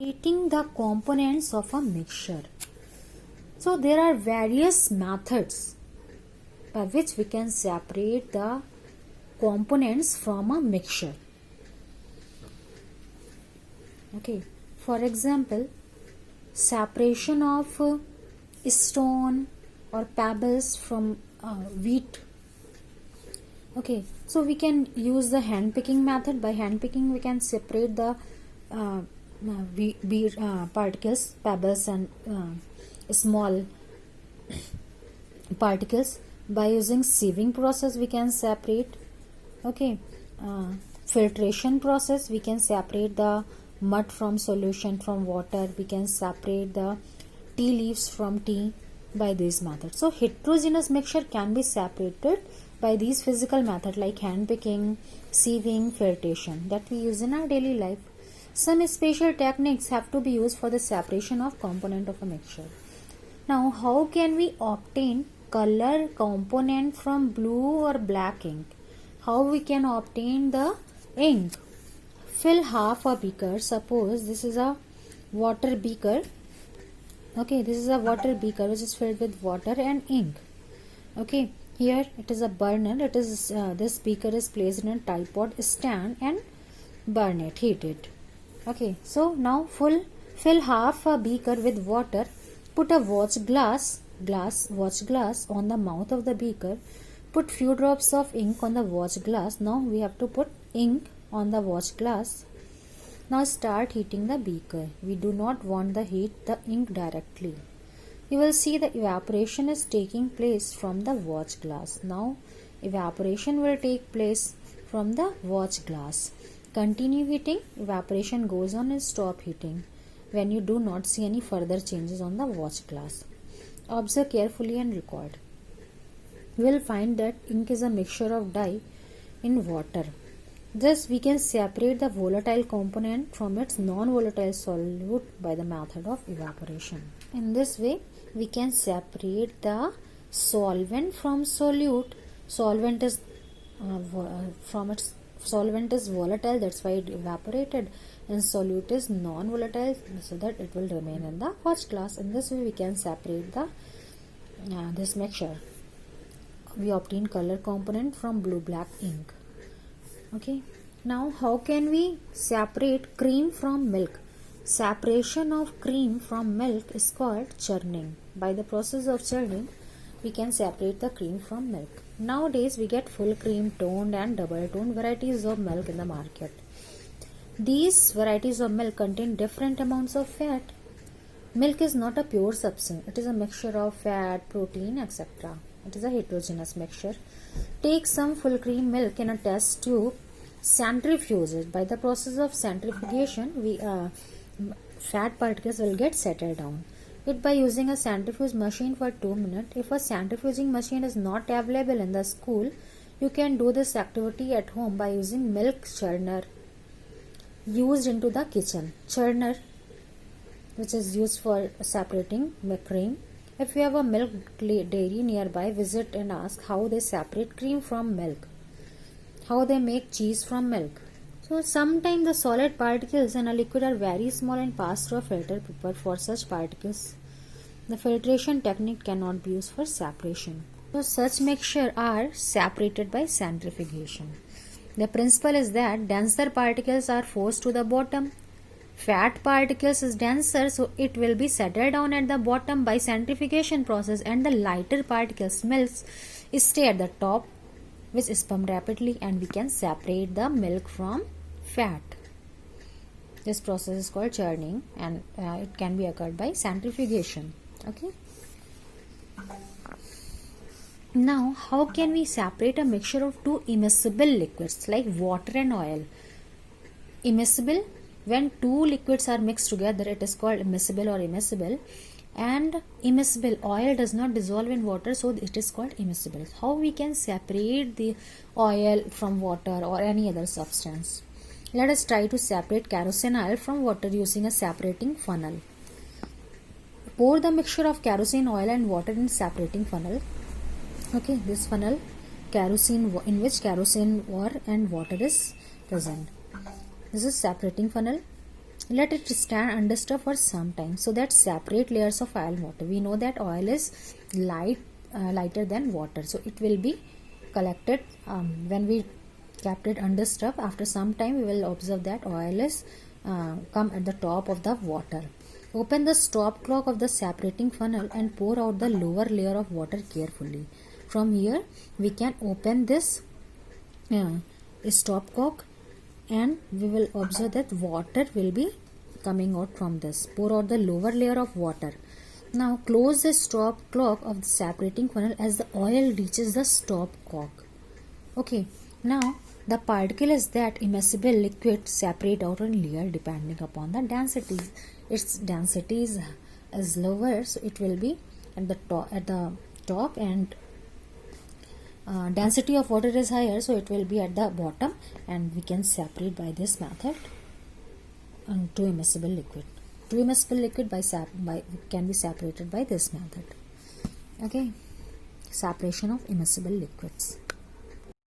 Separating the components of a mixture. So there are various methods by which we can separate the components from a mixture. Okay, for example, separation of stone or pebbles from wheat. Okay, so we can use the hand picking method. By hand picking we can separate the particles, pebbles and small particles. By using sieving process we can separate. Okay, filtration process we can separate the mud from solution from water. We can separate the tea leaves from tea by this method. So heterogeneous mixture can be separated by these physical methods like hand picking, sieving, filtration that we use in our daily life. Some special techniques have to be used for the separation of component of a mixture. Now, how can we obtain color component from blue or black ink? How we can obtain the ink? Fill half a beaker. Suppose this is a water beaker. Okay, this is a water beaker which is filled with water and ink. Okay, here it is a burner. It is this beaker is placed in a tripod stand and burn it, heat it. Okay, so now fill half a beaker with water. Put a watch glass on the mouth of the beaker. Put few drops of ink on the watch glass. Now we have to put ink on the watch glass. Now start heating the beaker. We do not want the heat the ink directly. You will see the evaporation is taking place from the watch glass. Now evaporation will take place from the watch glass. Continue heating, evaporation goes on and stop heating when you do not see any further changes on the watch glass. Observe carefully and record. You will find that ink is a mixture of dye in water. Thus we can separate the volatile component from its non-volatile solute by the method of evaporation. In this way we can separate the solvent from solute. Solvent is volatile, that's why it evaporated, and solute is non-volatile, so that it will remain in the watch glass. In this way we can separate the this mixture. We obtain color component from blue black ink. Okay, now how can we separate cream from milk? Separation of cream from milk is called churning. By the process of churning we can separate the cream from milk. Nowadays we get full cream, toned and double toned varieties of milk in the market. These varieties of milk contain different amounts of fat. Milk is not a pure substance. It is a mixture of fat, protein, etc. It is a heterogeneous mixture. Take some full cream milk in a test tube, centrifuge it. By the process of centrifugation, fat particles will get settled down. It by using a centrifuge machine for 2 minutes. If a centrifuging machine is not available in the school, you can do this activity at home by using milk churner used into the kitchen. Churner, which is used for separating cream. If you have a milk dairy nearby, visit and ask how they separate cream from milk, how they make cheese from milk. So sometimes the solid particles in a liquid are very small and pass through a filter paper. For such particles, the filtration technique cannot be used for separation. So such mixture are separated by centrifugation. The principle is that denser particles are forced to the bottom. Fat particles is denser, so it will be settled down at the bottom by centrifugation process, and the lighter particles, milks, stay at the top, which spun rapidly, and we can separate the milk from fat. This process is called churning, and it can be occurred by centrifugation. Okay. Now, how can we separate a mixture of two immiscible liquids like water and oil? Immiscible, when two liquids are mixed together, it is called immiscible or immiscible. And immiscible, oil does not dissolve in water, so it is called immiscible. How we can separate the oil from water or any other substance? Let us try to separate kerosene oil from water using a separating funnel. Pour the mixture of kerosene oil and water in separating funnel. Okay, this funnel, kerosene, in which kerosene and water is present. This is separating funnel. Let it stand undisturbed for some time so that separate layers of oil and water. We know that oil is lighter than water, so it will be collected when we kept it undisturbed. After some time we will observe that oil is come at the top of the water. Open the stop cock of the separating funnel and pour out the lower layer of water carefully. From here we can open this stop cock, and we will observe that water will be coming out from this. Pour out the lower layer of water. Now close the stop cock of the separating funnel as the oil reaches the stop cock. Okay, now the particles that immiscible liquid separate out in layer depending upon the density. Its density is lower, so it will be at the top, and density of water is higher, so it will be at the bottom, and we can separate by this method two immiscible liquid. Two immiscible liquid can be separated by this method. Okay, separation of immiscible liquids.